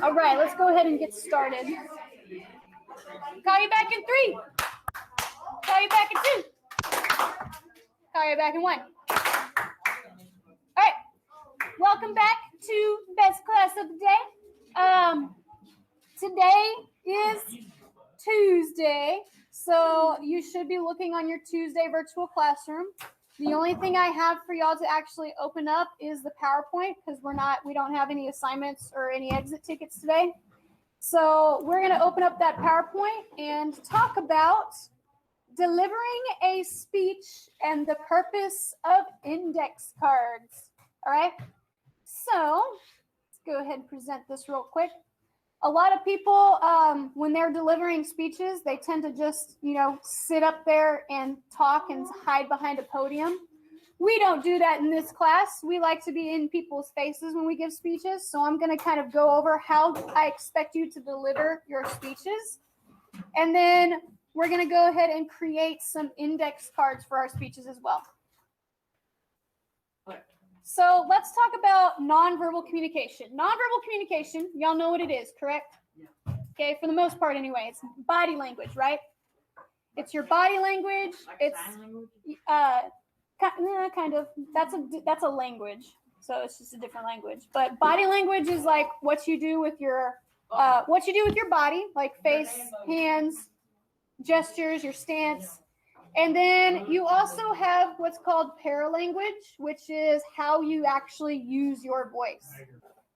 All right, let's go ahead and get started. Call you back in 3. Call you back in 2. Call you back in 1. All right, welcome back to best class of the day. Today is Tuesday, so you should be looking on your Tuesday virtual classroom. The only thing I have for y'all to actually open up is the PowerPoint because we don't have any assignments or any exit tickets today. So we're going to open up that PowerPoint and talk about delivering a speech and the purpose of index cards. All right. So let's go ahead and present this real quick. A lot of people, when they're delivering speeches, they tend to just, sit up there and talk and hide behind a podium. We don't do that in this class. We like to be in people's faces when we give speeches. So I'm going to kind of go over how I expect you to deliver your speeches. And then we're going to go ahead and create some index cards for our speeches as well. So let's talk about nonverbal communication. Nonverbal communication, y'all know what it is, correct? Yeah. Okay, for the most part anyway, it's body language, right? It's your body language. Like it's sign language? Kind of. That's a language, so it's just a different language. But body language is like what you do with your body, like face, hands, gestures, your stance. And then you also have what's called paralanguage, which is how you actually use your voice.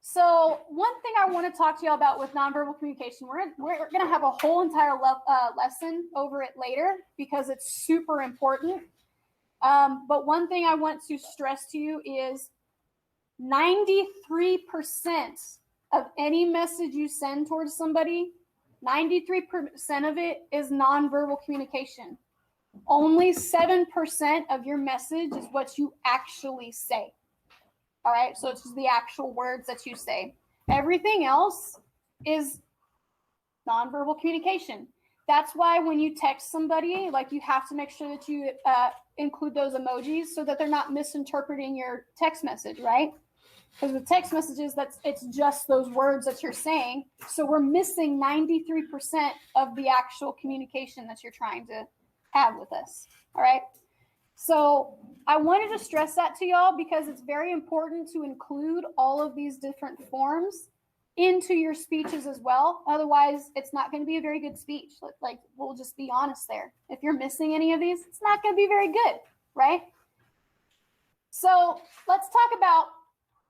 So one thing I want to talk to you about with nonverbal communication, we're going to have a whole entire lesson over it later because it's super important. But one thing I want to stress to you is 93% of any message you send towards somebody, 93% of it is nonverbal communication. Only 7% of your message is what you actually say. All right, so it's just the actual words that you say. Everything else is nonverbal communication. That's why when you text somebody, like you have to make sure that you include those emojis so that they're not misinterpreting your text message, right? Because with text messages, it's just those words that you're saying. So we're missing 93% of the actual communication that you're trying to have with us. All right. So I wanted to stress that to y'all because it's very important to include all of these different forms into your speeches as well. Otherwise, it's not going to be a very good speech. Like, we'll just be honest there. If you're missing any of these, it's not going to be very good, right? So let's talk about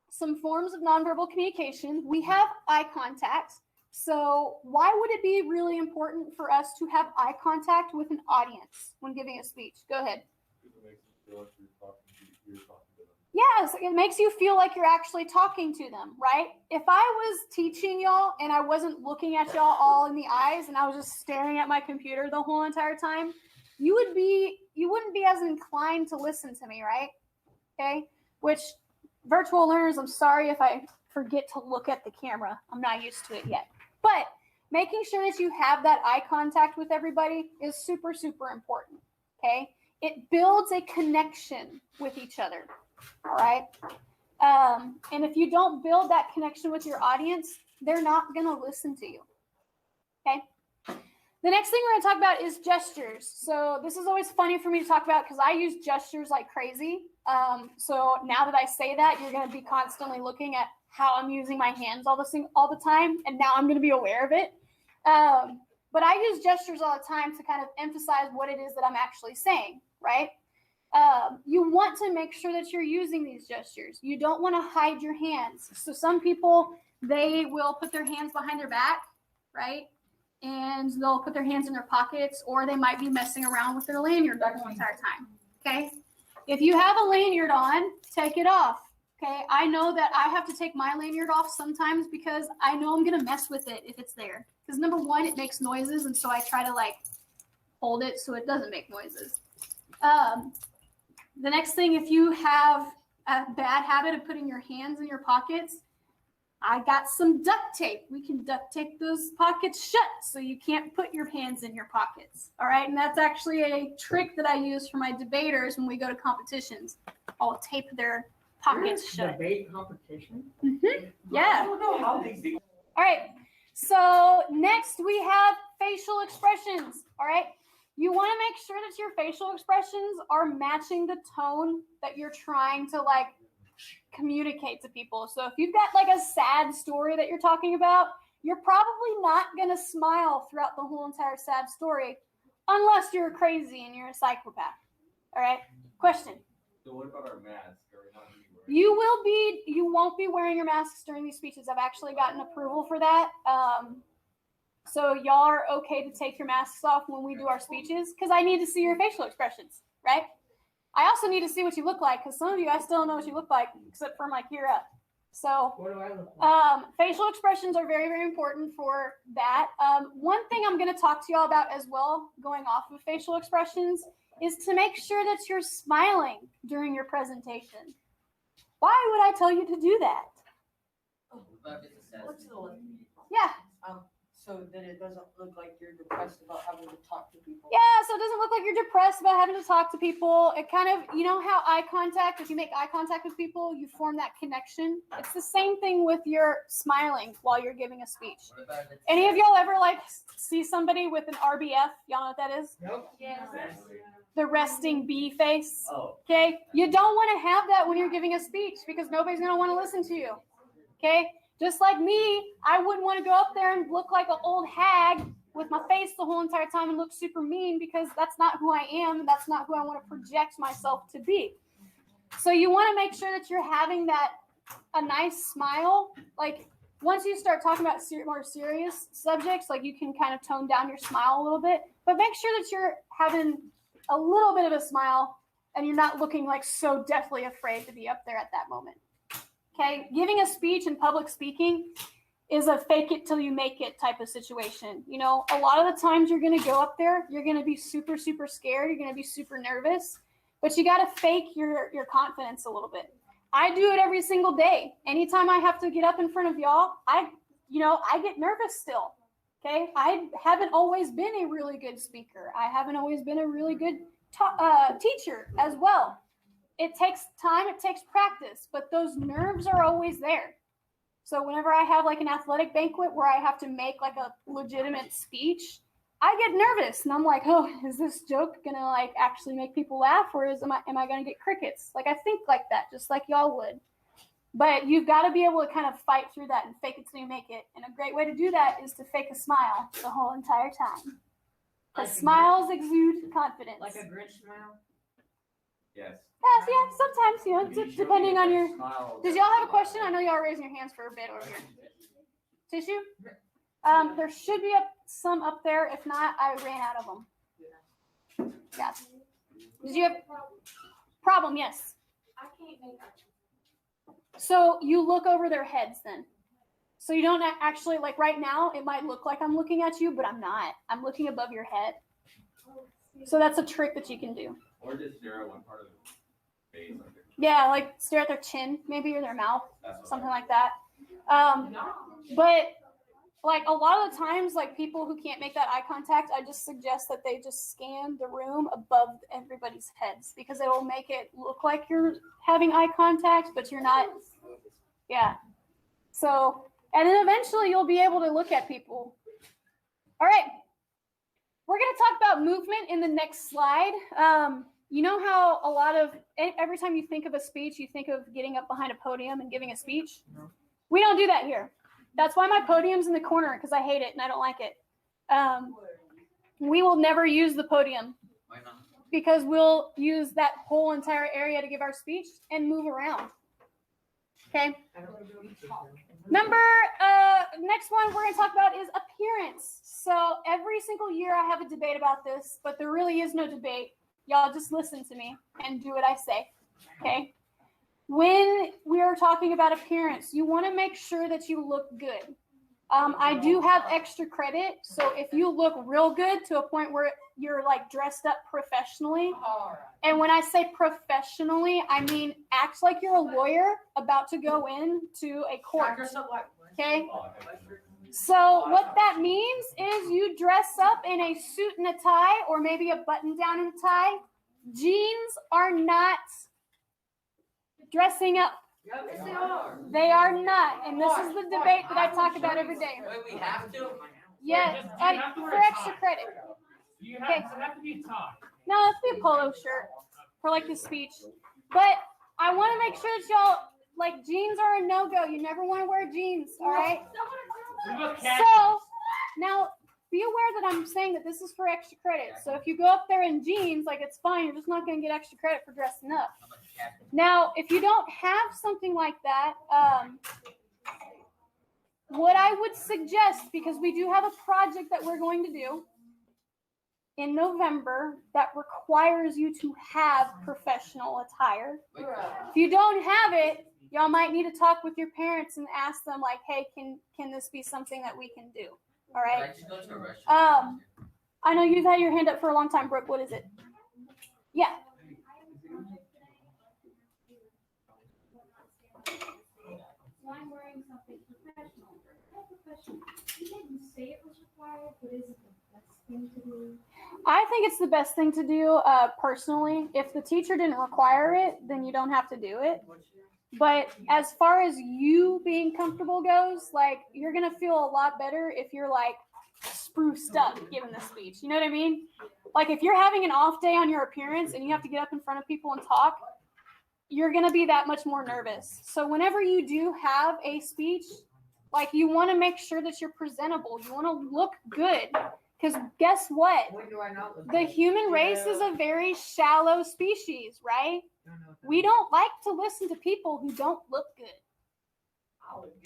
some forms of nonverbal communication. We have eye contact. So why would it be really important for us to have eye contact with an audience when giving a speech? Go ahead. It makes you feel like you're talking to them. Yes, it makes you feel like you're actually talking to them, right? If I was teaching y'all and I wasn't looking at y'all all in the eyes and I was just staring at my computer the whole entire time, you wouldn't be as inclined to listen to me, right? Okay? Which virtual learners, I'm sorry if I forget to look at the camera. I'm not used to it yet. But making sure that you have that eye contact with everybody is super, super important, okay? It builds a connection with each other, all right? And if you don't build that connection with your audience, they're not going to listen to you, okay? The next thing we're going to talk about is gestures. So this is always funny for me to talk about because I use gestures like crazy. So now that I say that, you're going to be constantly looking at how I'm using my hands all the time, and now I'm going to be aware of it. But I use gestures all the time to kind of emphasize what it is that I'm actually saying, right? You want to make sure that you're using these gestures. You don't want to hide your hands. So some people, they will put their hands behind their back, right? And they'll put their hands in their pockets, or they might be messing around with their lanyard the whole entire time, okay? If you have a lanyard on, take it off. Okay, I know that I have to take my lanyard off sometimes because I know I'm going to mess with it if it's there. Because number one, it makes noises, and so I try to hold it so it doesn't make noises. The next thing, if you have a bad habit of putting your hands in your pockets, I got some duct tape. We can duct tape those pockets shut so you can't put your hands in your pockets. All right, and that's actually a trick that I use for my debaters when we go to competitions. I'll tape their pockets shut. Debate competition? Mm-hmm. Yeah. I don't know how these people. All right. So next we have facial expressions. All right. You want to make sure that your facial expressions are matching the tone that you're trying to like communicate to people. So if you've got like a sad story that you're talking about, you're probably not going to smile throughout the whole entire sad story unless you're crazy and you're a psychopath. All right. Question. So what about our masks? Are we not gonna be wearing? You won't be wearing your masks during these speeches. I've actually gotten approval for that. So y'all are okay to take your masks off when we do our speeches because I need to see your facial expressions, right? I also need to see what you look like because some of you, I still don't know what you look like except from like here up. So What do I look like? facial expressions are very, very important for that. One thing I'm going to talk to y'all about as well, going off of facial expressions, is to make sure that you're smiling during your presentation. Why would I tell you to do that? What's the look? Yeah. So that it doesn't look like you're depressed about having to talk to people. Yeah, so it doesn't look like you're depressed about having to talk to people. It kind of, you know how eye contact, if you make eye contact with people, you form that connection. It's the same thing with your smiling while you're giving a speech. Any of y'all ever like see somebody with an RBF? Y'all know what that is? Nope. Yes. The resting bee face. Oh. Okay? You don't want to have that when you're giving a speech because nobody's going to want to listen to you. Okay? Just like me, I wouldn't want to go up there and look like an old hag with my face the whole entire time and look super mean because that's not who I am. That's not who I want to project myself to be. So you want to make sure that you're having a nice smile. Like once you start talking about more serious subjects, like you can kind of tone down your smile a little bit, but make sure that you're having a little bit of a smile and you're not looking like so deathly afraid to be up there at that moment. Okay, giving a speech and public speaking is a fake it till you make it type of situation. You know, a lot of the times you're going to go up there, you're going to be super, super scared. You're going to be super nervous, but you got to fake your confidence a little bit. I do it every single day. Anytime I have to get up in front of y'all, I get nervous still. Okay, I haven't always been a really good speaker. I haven't always been a really good teacher as well. It takes time, it takes practice, but those nerves are always there. So whenever I have like an athletic banquet where I have to make like a legitimate speech, I get nervous and I'm like, oh, is this joke gonna like actually make people laugh or am I gonna get crickets? Like I think like that, just like y'all would. But you've got to be able to kind of fight through that and fake it till you make it. And a great way to do that is to fake a smile the whole entire time. Because smiles exude confidence. Like a Grinch smile? Yes. Yes, yeah, sometimes, you know, depending on your... Smile. Does y'all have a question? I know y'all are raising your hands for a bit over here. Tissue? There should be some up there. If not, I ran out of them. Yeah. Did you have... Problem, yes. I can't make that. So you look over their heads then. So you don't actually, like right now, it might look like I'm looking at you, but I'm not. I'm looking above your head. So that's a trick that you can do. Or just stare at one part of the face. Like Yeah, like stare at their chin, maybe, or their mouth, that's what something like that. But like a lot of the times, like people who can't make that eye contact, I just suggest that they just scan the room above everybody's heads because it'll make it look like you're having eye contact, but you're not. Yeah. So, and then eventually you'll be able to look at people. All right. We're going to talk about movement in the next slide. You know how every time you think of a speech, you think of getting up behind a podium and giving a speech? No. We don't do that here. That's why my podium's in the corner, because I hate it and I don't like it. We will never use the podium. Why not? Because we'll use that whole entire area to give our speech and move around. Okay? Next one we're going to talk about is appearance. So every single year I have a debate about this, but there really is no debate. Y'all just listen to me and do what I say. Okay? When we are talking about appearance, you want to make sure that you look good. I do have extra credit, so if you look real good to a point where you're like dressed up professionally, and when I say professionally, I mean act like you're a lawyer about to go into a court. Okay? So what that means is you dress up in a suit and a tie, or maybe a button down and a tie. Jeans are not dressing up. Yes, they are. They are not, and this is the debate that I talk about every day. Wait, we have to? Yes, Do you have to wear for a extra tie? credit. You Okay. have, does it have to be a tie? No, let's be a polo shirt for like the speech. But I want to make sure that y'all, like, jeans are a no-go. You never want to wear jeans, all right? What about khakis? So now be aware that I'm saying that this is for extra credit. So if you go up there in jeans, like, it's fine. You're just not going to get extra credit for dressing up. Now, if you don't have something like that, what I would suggest, because we do have a project that we're going to do in November that requires you to have professional attire. If you don't have it, y'all might need to talk with your parents and ask them, like, hey, can this be something that we can do? All right. Can I just go to a restaurant? I know you've had your hand up for a long time, Brooke. What is it? Yeah. I'm wearing something professional. Professional. You didn't say it was required, but is it the best thing to do? I think it's the best thing to do, personally. If the teacher didn't require it, then you don't have to do it. But as far as you being comfortable goes, like, you're going to feel a lot better if you're, like, spruced up giving the speech. You know what I mean? Like, if you're having an off day on your appearance and you have to get up in front of people and talk, you're going to be that much more nervous. So whenever you do have a speech, like, you want to make sure that you're presentable. You want to look good. Because guess what? When do I not look The good? human race is a very shallow species, right? We don't like to listen to people who don't look good.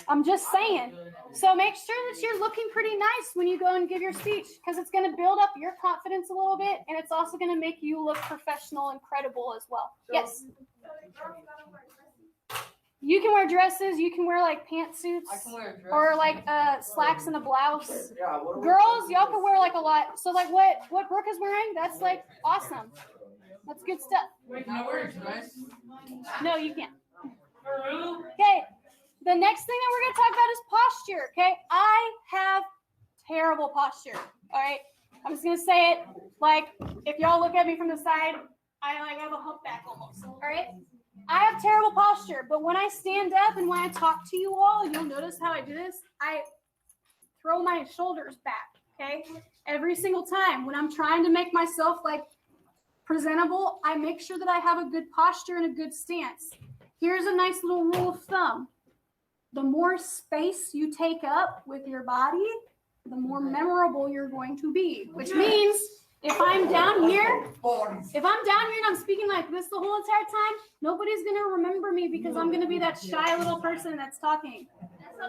I'm just saying. So make sure that you're looking pretty nice when you go and give your speech, because it's going to build up your confidence a little bit, and it's also going to make you look professional and credible as well. Yes. You can wear dresses. You can wear, like, pantsuits, I can wear a dress. or like slacks and a blouse. Yeah, what Girls, y'all can wear like a lot. So like what Brooke is wearing, that's like awesome. That's good stuff. Wait, can I wear a dress? No, you can't. For real? Okay. The next thing that we're gonna talk about is posture. Okay. I have terrible posture. All right. I'm just gonna say it. Like, if y'all look at me from the side, I like have a humpback almost. All right. I have terrible posture, but when I stand up and when I talk to you all, you'll notice how I do this. I throw my shoulders back, okay? Every single time when I'm trying to make myself, like, presentable, I make sure that I have a good posture and a good stance. Here's a nice little rule of thumb. The more space you take up with your body, the more memorable you're going to be, which means if I'm down here and I'm speaking like this the whole entire time, nobody's going to remember me because I'm going to be that shy little person that's talking.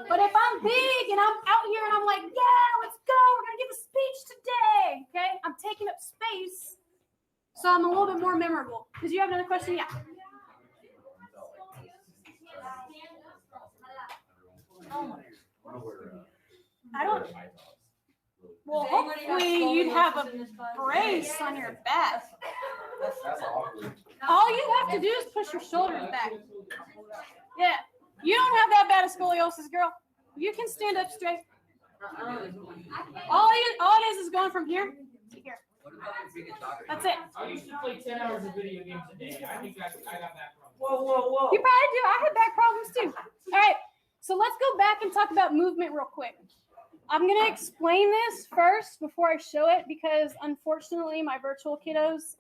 But if I'm big and I'm out here and I'm like, yeah, let's go, we're going to give a speech today, okay? I'm taking up space, so I'm a little bit more memorable. Did you have another question? Yeah. I don't. Well, Does anybody have hopefully you'd have scoliosis a in this class? brace on your back. That's awkward. All you have to do is push your shoulders back. Yeah. You don't have that bad of scoliosis, girl. You can stand up straight. All it is going from here to here. What about your biggest doctor? That's it. I used to play 10 hours of video games a day. I think I got that problem. Whoa. You probably do. I had back problems too. All right. So let's go back and talk about movement real quick. I'm going to explain this first before I show it because, unfortunately, my virtual kiddos,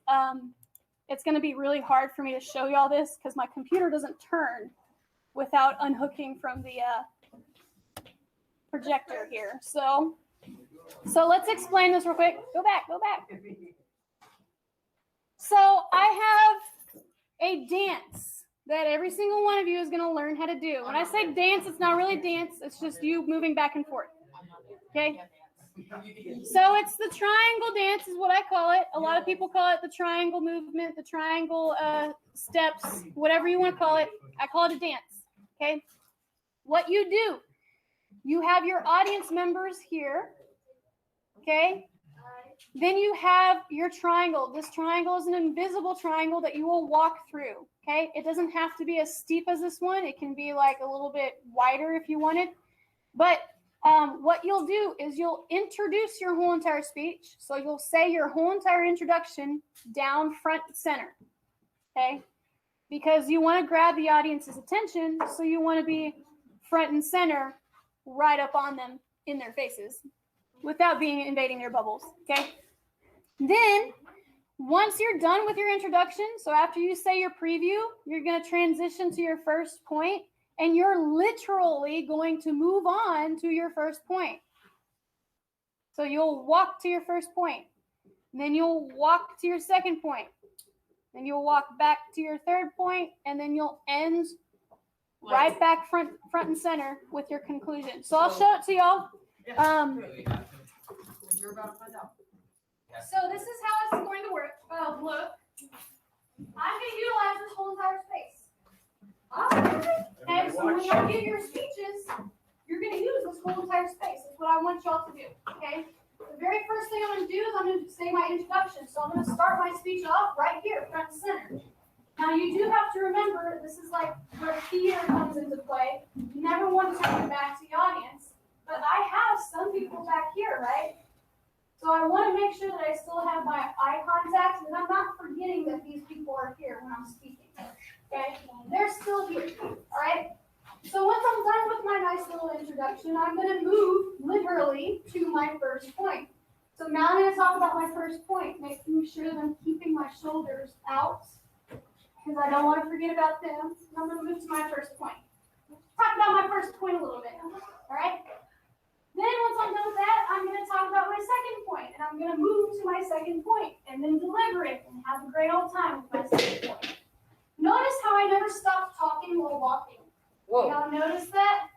it's going to be really hard for me to show y'all this because my computer doesn't turn without unhooking from the projector here. So let's explain this real quick. Go back. So I have a dance that every single one of you is going to learn how to do. When I say dance, it's not really dance. It's just you moving back and forth. Okay? So it's the triangle dance is what I call it. A lot of people call it the triangle movement, the triangle steps, whatever you want to call it. I call it a dance. Okay? What you do, you have your audience members here. Okay? Then you have your triangle. This triangle is an invisible triangle that you will walk through. Okay? It doesn't have to be as steep as this one. It can be like a little bit wider if you wanted. But what you'll do is you'll introduce your whole entire speech. So you'll say your whole entire introduction down front and center. Okay? because you want to grab the audience's attention, so you want to be front and center, right up on them in their faces, without invading their bubbles, okay? Then, once you're done with your introduction, so after you say your preview, you're going to transition to your first point, and you're literally going to move on to your first point. So you'll walk to your first point, then you'll walk to your second point, then you'll walk back to your third point, and then you'll end right back front and center with your conclusion. So I'll show it to y'all. You're about to find out. So this is how it's going to work. Look, I'm going to utilize this whole entire space. Okay, so when y'all give your speeches, you're going to use this whole entire space. That's what I want y'all to do, okay? The very first thing I'm going to do is I'm going to say my introduction. So I'm going to start my speech off right here, front and center. Now you do have to remember, this is like where theater comes into play. You never want to turn your back to the audience. But I have some people back here, right? So I want to make sure that I still have my eye contact and I'm not forgetting that these people are here when I'm speaking. Okay? They're still here. All right? So once I'm done with my nice little introduction, I'm going to move literally to my first point. So now I'm going to talk about my first point, making sure that I'm keeping my shoulders out because I don't want to forget about them. And I'm going to move to my first point. Talk about my first point a little bit. All right? Then once I'm done with that, I'm going to talk about my second point, and I'm going to move to my second point, and then deliver it, and have a great old time with my second point. Notice how I never stopped talking while walking. Whoa. Y'all notice that?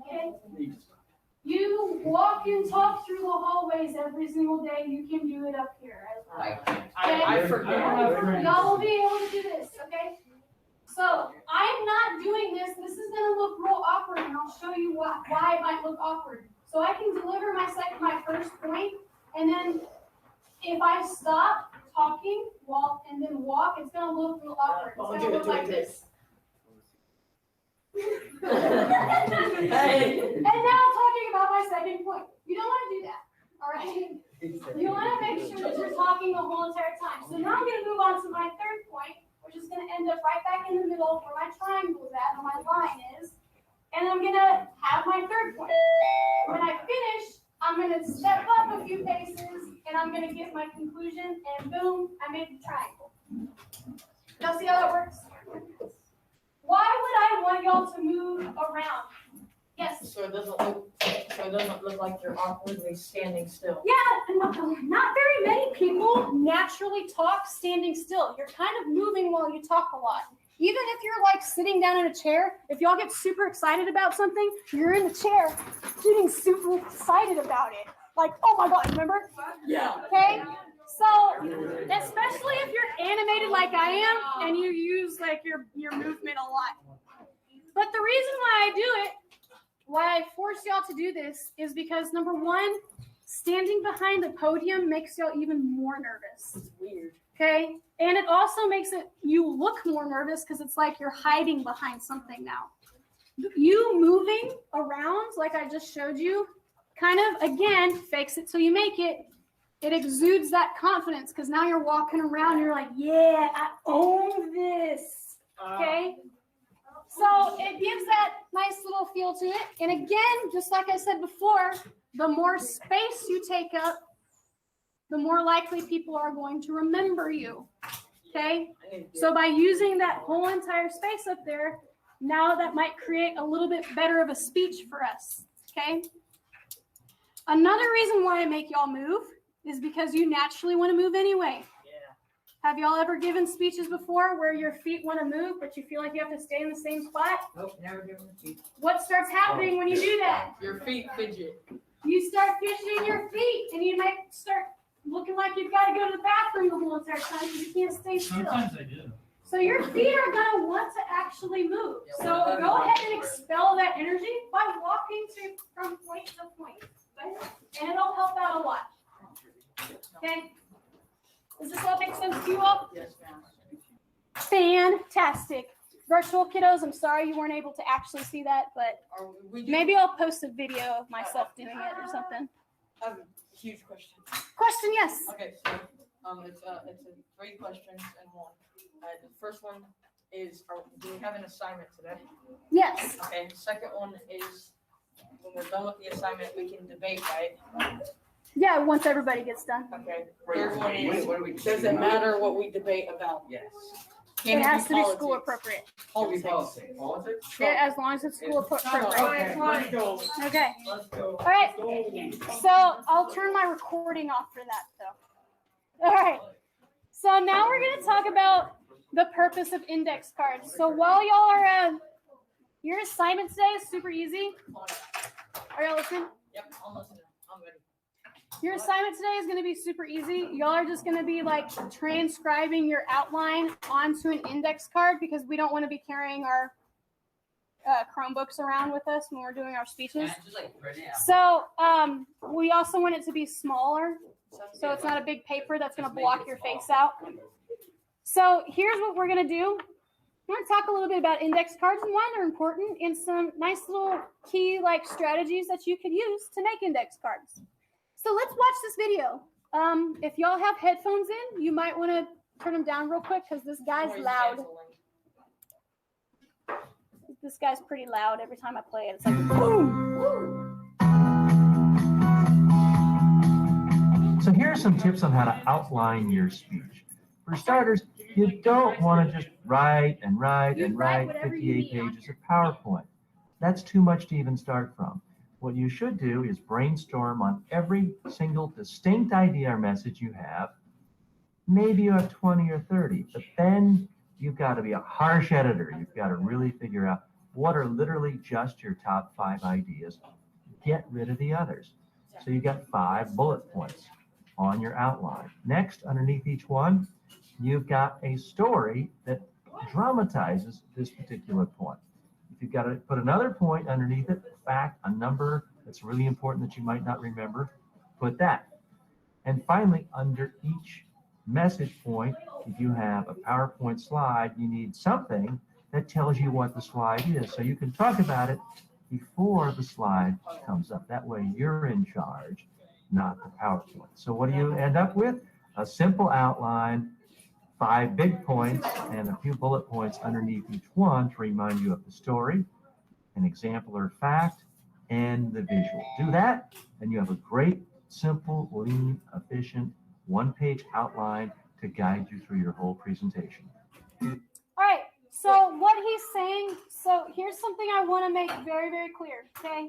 Okay. You walk and talk through the hallways every single day. You can do it up here as well. I forget. Y'all will be able to do this, okay? So I'm not doing this. This is going to look real awkward, and I'll show you why it might look awkward. So I can deliver my first point, and then if I stop talking, and then walk, it's going to look real awkward. It's going to look like this. And now I'm talking about my second point. You don't want to do that, all right? You want to make sure that you're talking the whole entire time. So now I'm going to move on to my third point, which is going to end up right back in the middle where my triangle is at, and my line is. And I'm going to have my third point. When I finish, I'm going to step up a few paces, and I'm going to get my conclusion, and boom, I made the triangle. Y'all see how that works? Why would I want y'all to move around? Yes? So it doesn't look like you're awkwardly standing still. Yeah, not very many people naturally talk standing still. You're kind of moving while you talk a lot. Even if you're like sitting down in a chair, if y'all get super excited about something, you're in the chair getting super excited about it. Like, oh my God, remember? Yeah. Okay? So, especially if you're animated like I am and you use like your movement a lot. But the reason why I do it, why I force y'all to do this is because number one, standing behind the podium makes y'all even more nervous. It's weird. Okay? And it also makes you look more nervous because it's like you're hiding behind something now. You moving around, like I just showed you, kind of, again, fakes it till you make it. It exudes that confidence because now you're walking around and you're like, yeah, I own this. Okay? So it gives that nice little feel to it. And again, just like I said before, the more space you take up, the more likely people are going to remember you. Okay? So by using that whole entire space up there, now that might create a little bit better of a speech for us. Okay? Another reason why I make y'all move is because you naturally want to move anyway. Yeah. Have y'all ever given speeches before where your feet want to move, but you feel like you have to stay in the same spot? Nope, never given a speech. What starts happening when you do that? Your feet fidget. You start fidgeting your feet, and you might start looking like you've got to go to the bathroom the whole entire time because you can't stay still. Sometimes I do. So your feet are going to want to actually move. So go ahead and expel that energy by walking from point to point. Okay? And it'll help out a lot. Okay? Does this all make sense to you all? Yes, ma'am. Fantastic. Virtual kiddos, I'm sorry you weren't able to actually see that, but maybe I'll post a video of myself doing it or something. I have a huge question. Question, yes. Okay, so it's a 3 questions in one. The first one is, do we have an assignment today? Yes. Okay, the second one is, when we're done with the assignment, we can debate, right? Yeah, once everybody gets done. Okay. Third one is, What do we? does it matter what we debate about? Yes. Can It has to be politics? school appropriate. Politics. Politics? Yeah, as long as it's school appropriate. Okay. Let's go. Okay. Let's go. All right. So I'll turn my recording off for that though. All right. So now we're going to talk about the purpose of index cards. So while y'all are, your assignment today is super easy. Are y'all listening? Yep, I'm listening. I'm ready. Your assignment today is going to be super easy. Y'all are just going to be like transcribing your outline onto an index card because we don't want to be carrying our Chromebooks around with us when we're doing our speeches. Yeah, just like print it out. So we also want it to be smaller, so it's not a big paper that's going to block your face out. So here's what we're going to do. We're going to talk a little bit about index cards and why they're important and some nice little key like strategies that you could use to make index cards. So let's watch this video. If y'all have headphones in, you might want to turn them down real quick because this guy's loud. This guy's pretty loud every time I play it. It's like boom. So here are some tips on how to outline your speech. For starters, you don't want to just write and write You and write write whatever you 58 need. pages of PowerPoint. That's too much to even start from. What you should do is brainstorm on every single distinct idea or message you have. Maybe you have 20 or 30, but then you've got to be a harsh editor. You've got to really figure out what are literally just your top 5 ideas. Get rid of the others. So you got 5 bullet points on your outline. Next, underneath each one, you've got a story that dramatizes this particular point. If you've got to put another point underneath it, a fact, a number that's really important that you might not remember, put that. And finally, under each message point, if you have a PowerPoint slide, you need something that tells you what the slide is. So you can talk about it before the slide comes up. That way you're in charge, not the PowerPoint. So what do you end up with? A simple outline, 5 big points, and a few bullet points underneath each one to remind you of the story, an example or fact, and the visual. Do that, and you have a great, simple, lean, efficient, one-page outline to guide you through your whole presentation. All right. So what he's saying, so here's something I want to make very, very clear, okay?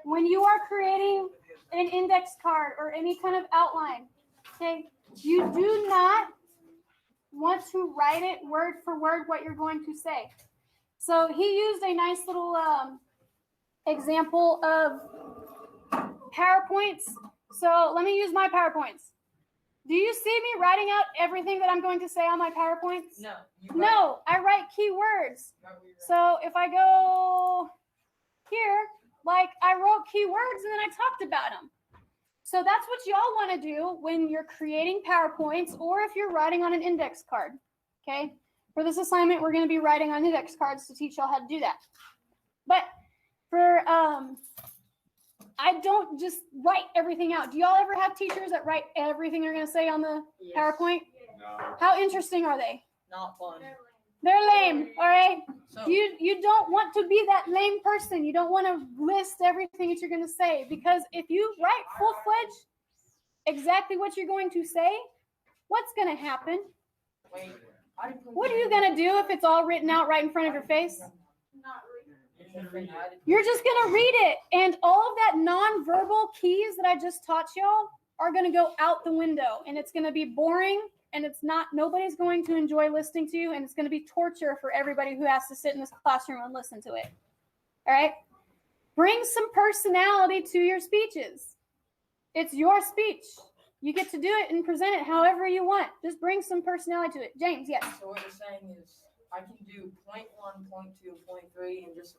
When you are creating an index card or any kind of outline, okay, you do not want to write it word for word what you're going to say. So he used a nice little example of PowerPoints. So let me use my PowerPoints. Do you see me writing out everything that I'm going to say on my PowerPoints? No. No, I write keywords. So if I go here, like I wrote keywords and then I talked about them. So that's what y'all want to do when you're creating PowerPoints or if you're writing on an index card, okay? For this assignment, we're going to be writing on index cards to teach y'all how to do that. But for, I don't just write everything out. Do y'all ever have teachers that write everything they're going to say on the Yes. PowerPoint? No. How interesting are they? Not fun. They're lame, all right? So, You don't want to be that lame person. You don't want to list everything that you're going to say because if you write full-fledged exactly what you're going to say, what's going to happen? wait. What are you going to do if it's all written out right in front of your face? You're just going to read it. And all of that nonverbal keys that I just taught y'all are going to go out the window. And it's going to be boring. And it's not, nobody's going to enjoy listening to you. And it's going to be torture for everybody who has to sit in this classroom and listen to it. All right? Bring some personality to your speeches. It's your speech. You get to do it and present it however you want. Just bring some personality to it. James, yes. So what you're saying is I can do point 1, point 2, point 3, and just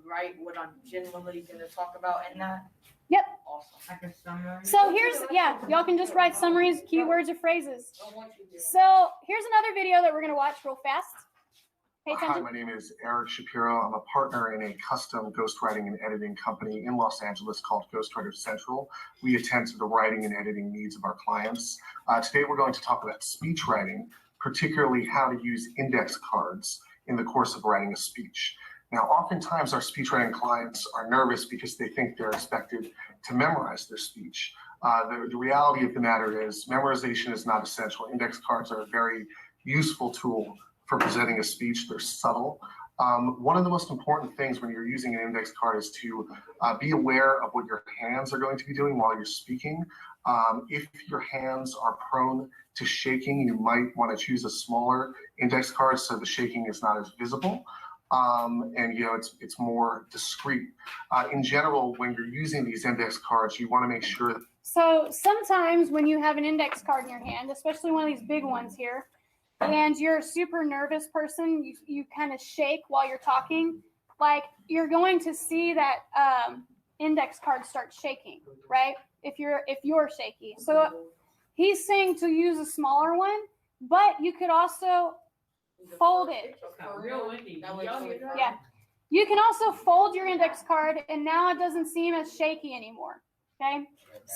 write what I'm generally going to talk about in that? Yep. Awesome. Like a summary. So here's, yeah, y'all can just write summaries, keywords, or phrases. So what you do. So here's another video that we're going to watch real fast. Pay Hi, attention. my name is Eric Shapiro. I'm a partner in a custom ghostwriting and editing company in Los Angeles called Ghostwriter Central. We attend to the writing and editing needs of our clients. Today we're going to talk about speech writing, particularly how to use index cards in the course of writing a speech. Now, oftentimes our speech writing clients are nervous because they think they're expected to memorize their speech. The reality of the matter is memorization is not essential. Index cards are a very useful tool for presenting a speech. They're subtle. One of the most important things when you're using an index card is to be aware of what your hands are going to be doing while you're speaking. If your hands are prone to shaking, you might want to choose a smaller index card so the shaking is not as visible. And it's more discreet. In general, when you're using these index cards, you want to make sure that. So sometimes when you have an index card in your hand, especially one of these big ones here, and you're a super nervous person, you kind of shake while you're talking, like you're going to see that index card start shaking, right? If you're shaky. So he's saying to use a smaller one, but you could also fold it. Real windy. Yeah. You can also fold your index card and now it doesn't seem as shaky anymore. Okay.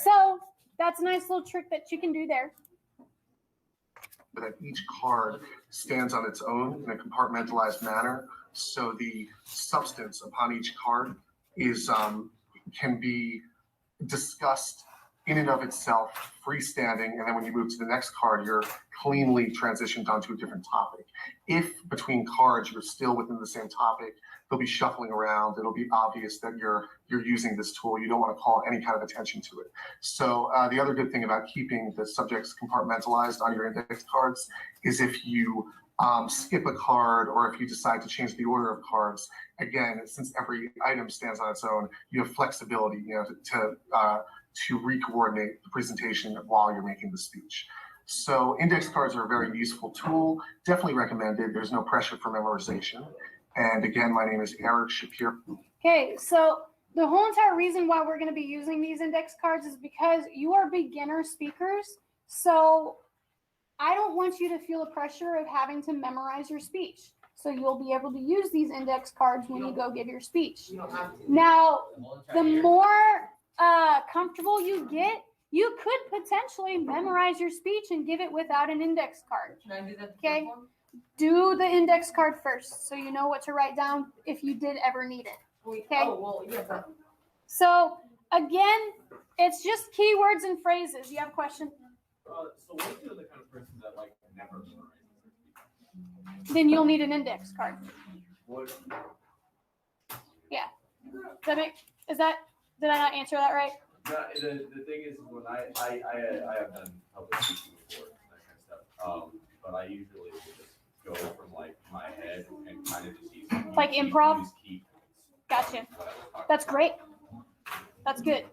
So that's a nice little trick that you can do there. That each card stands on its own in a compartmentalized manner. So the substance upon each card is can be discussed in and of itself, freestanding, and then when you move to the next card, you're cleanly transitioned onto a different topic. If between cards you're still within the same topic, they'll be shuffling around. It'll be obvious that you're using this tool. You don't want to call any kind of attention to it. So the other good thing about keeping the subjects compartmentalized on your index cards is if you skip a card or if you decide to change the order of cards, again, since every item stands on its own, you have flexibility, to re-coordinate the presentation while you're making the speech. So index cards are a very useful tool, definitely recommended. There's no pressure for memorization. And again, my name is Eric Shapiro. Okay, so the whole entire reason why we're going to be using these index cards is because you are beginner speakers. So I don't want you to feel the pressure of having to memorize your speech. So you'll be able to use these index cards when you go give your speech. You don't have to. Now, the more comfortable you get, you could potentially memorize your speech and give it without an index card. Can I do that? Okay. Do the index card first so you know what to write down if you did ever need it. Okay. Oh, well, yeah, but So again, it's just keywords and phrases. You have a question? So what if you're the kind of person that like never memorizes their speech? Then you'll need an index card. What? Did I not answer that right? No, the thing is when I have done public speaking before, that kind of stuff. But I usually will just go from like my head and kind of just use Like improv? use key points. Gotcha. What I was talking That's about. great. That's good.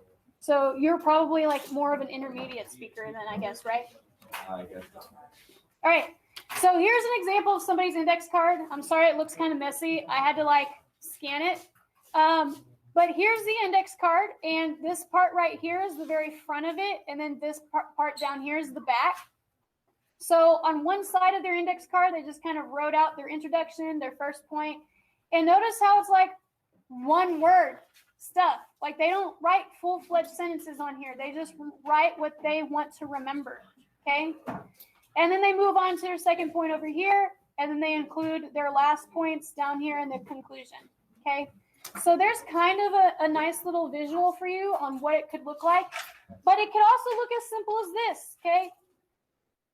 So you're probably like more of an intermediate speaker then, I guess, right? I guess so. All right. So here's an example of somebody's index card. I'm sorry, it looks kind of messy. I had to like scan it. But here's the index card, and this part right here is the very front of it, and then this part down here is the back. So on one side of their index card, they just kind of wrote out their introduction, their first point, and notice how it's like one word stuff. Like they don't write full-fledged sentences on here. They just write what they want to remember, okay? And then they move on to their second point over here, and then they include their last points down here in the conclusion, okay? So there's kind of a nice little visual for you on what it could look like, but it could also look as simple as this, okay?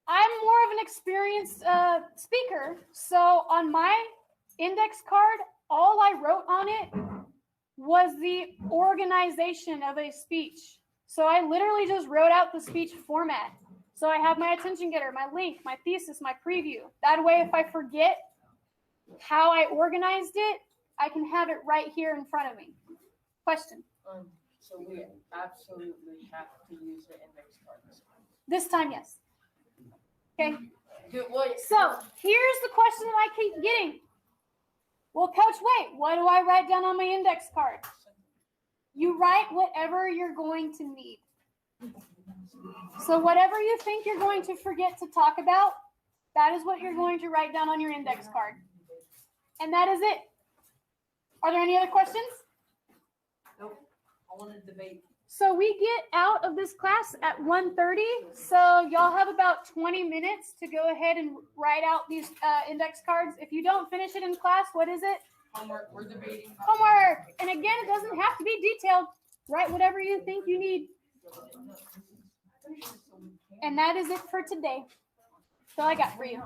I'm more of an experienced speaker, so on my index card, all I wrote on it was the organization of a speech. So I literally just wrote out the speech format. So I have my attention getter, my link, my thesis, my preview. That way, if I forget how I organized it, I can have it right here in front of me. Question? So we absolutely have to use the index cards. This time, yes. Okay. Good. Well, So here's the question that I keep getting. Well, Coach, wait, what do I write down on my index card? You write whatever you're going to need. So whatever you think you're going to forget to talk about, that is what you're going to write down on your index card. And that is it. Are there any other questions? Nope. I want to debate. So we get out of this class at 1:30. So y'all have about 20 minutes to go ahead and write out these index cards. If you don't finish it in class, what is it? Homework, we're debating. Homework. And again, it doesn't have to be detailed. Write whatever you think you need. And that is it for today. That's all I got for you.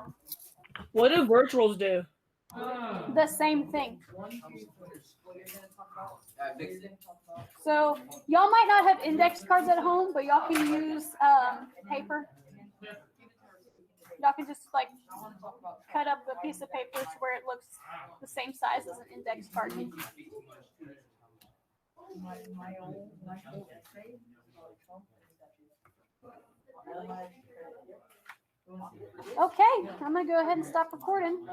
What do virtuals do? The same thing. What you're gonna talk about. Mix it. So y'all might not have index cards at home, but y'all can use paper. Y'all can just like cut up a piece of paper to where it looks the same size as an index card. Okay, I'm gonna go ahead and stop recording.